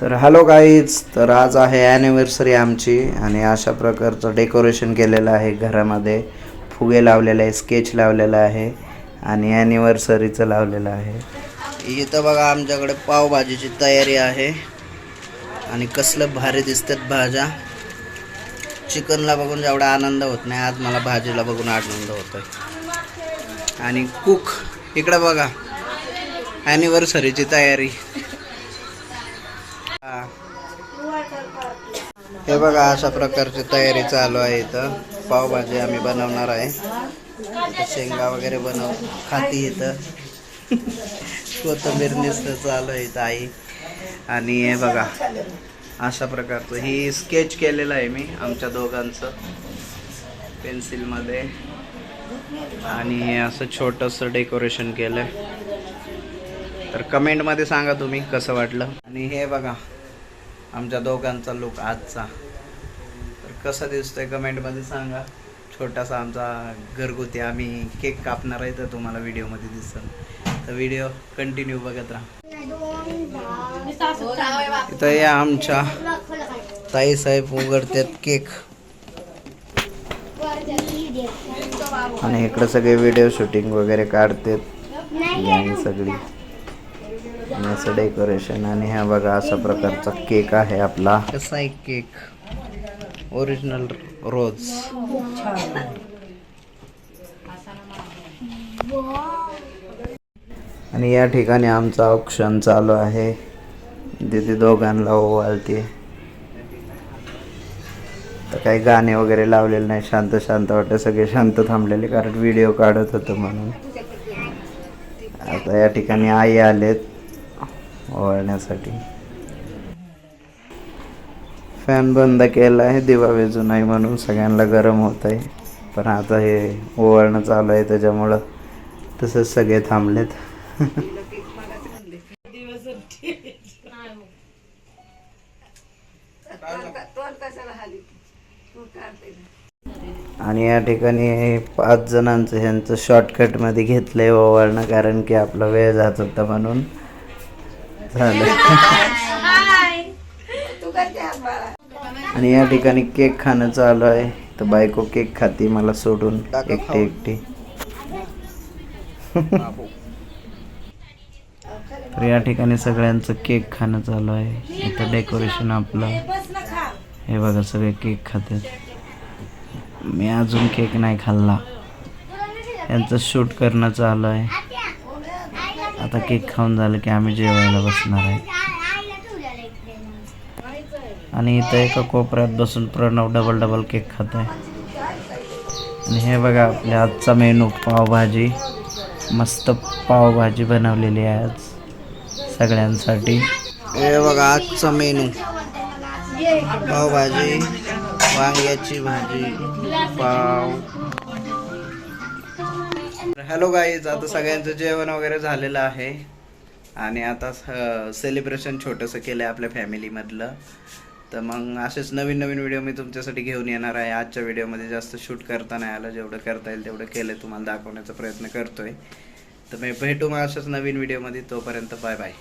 तर hello guys, तर आज आहे ॲनिव्हर्सरी आमची आणि अशा प्रकारचं डेकोरेशन केलेलं आहे. घरामध्ये फुगे लावलेले आहे, स्केच लावलेला आहे आणि ॲनिव्हर्सरीचं लावलेलं आहे. इथं बघा आमच्याकडे पावभाजीची तयारी आहे आणि कसलं भारी दिसतात भाज्या. चिकनला बघून जेवढा आनंद होत नाही, आज मला भाजीला बघून आनंद होतोय. आणि कुक इकडे बघा, ॲनिव्हर्सरीची तयारी. हे बघा अशा प्रकारची तयारी चालू आहे. इथं पावभाजी आम्ही बनवणार आहे. इथं शेंगा वगैरे खाती इथं कोथिंबीर नुसतं चालू आहे इथं आई. आणि हे बघा अशा प्रकारचं ही स्केच केलेलं आहे मी आमच्या दोघांचं पेन्सिलमध्ये. आणि असं छोटंसं डेकोरेशन केलं आहे. तर कमेंटमध्ये सांगा तुम्ही कसं वाटलं. आणि हे बघा आमच्या दोघांचा लुक आजचा, तर कसा दिसतोय कमेंटमध्ये सांगा. छोटासा आमचा घरगुती आम्ही केक कापणार आहे, तर तुम्हाला व्हिडिओमध्ये दिसेल. तर व्हिडिओ कंटिन्यू बघत राहा. इथं या आमच्या ताईसाहेब उघडतात केक आणि इकडे सगळे व्हिडिओ शूटिंग वगैरे काढतात गँग सगळी. आणि असं डेकोरेशन. आणि हा बघा अशा प्रकारचा केक आहे आपला. कसा आहे केक, ओरिजिनल रोज. आणि या ठिकाणी आमचं औक्षण चालू आहे. दीदी दोघांना ओवाळते. तर काही गाणे वगैरे लावलेले नाही, शांत शांत वाटतं. सगळे शांत थांबलेले कारण व्हिडिओ काढत होतो म्हणून. आता या ठिकाणी आई आलेत ओवाळण्यासाठी. फॅन बंद केला आहे, दिवा विझू नाही म्हणून. सगळ्यांना गरम होत आहे, पण आता हे ओवाळणं चालू आहे त्याच्यामुळं तसंच सगळे थांबलेत. आणि या ठिकाणी 5 जणांचं ह्यांचं शॉर्टकटमध्ये घेतलंय ओवाळणं, कारण की आपला वेळ जात होता म्हणून झालं. आणि या ठिकाणी केक खाणं चालू आहे. तर बायको केक खाती मला सोडून एकटी. तर या ठिकाणी सगळ्यांचं केक खाणं चालू आहे. इथं डेकोरेशन आपलं. हे बघा सगळे केक खातात. मी अजून केक नाही खाल्ला. यांचं शूट करणं चालू आहे. आता केक खाऊन झालं की आम्ही जेवायला बसणार आहे. आणि इथं एका कोपऱ्यात बसून प्रणव डबल केक खात आहे. आणि हे बघा आपल्या आजचा मेनू, पावभाजी. मस्त पावभाजी बनवलेली आहे आज सगळ्यांसाठी. हे बघा आजचा मेनू, पावभाजी, वांग्याची भाजी, पाव. हॅलो गाईज, आता सगळ्यांचं जेवण वगैरे झालेलं आहे. आणि आता सेलिब्रेशन छोटंसं केलं आहे आपल्या फॅमिलीमधलं. तर मग असेच नवीन व्हिडिओ मी तुमच्यासाठी घेऊन येणार आहे. आजच्या व्हिडिओमध्ये जास्त शूट करता नाही आलं, जेवढं करता येईल तेवढं केलं, तुम्हाला दाखवण्याचा प्रयत्न करतोय. तर मी भेटू मग अशाच नवीन व्हिडिओमध्ये. तोपर्यंत बाय बाय.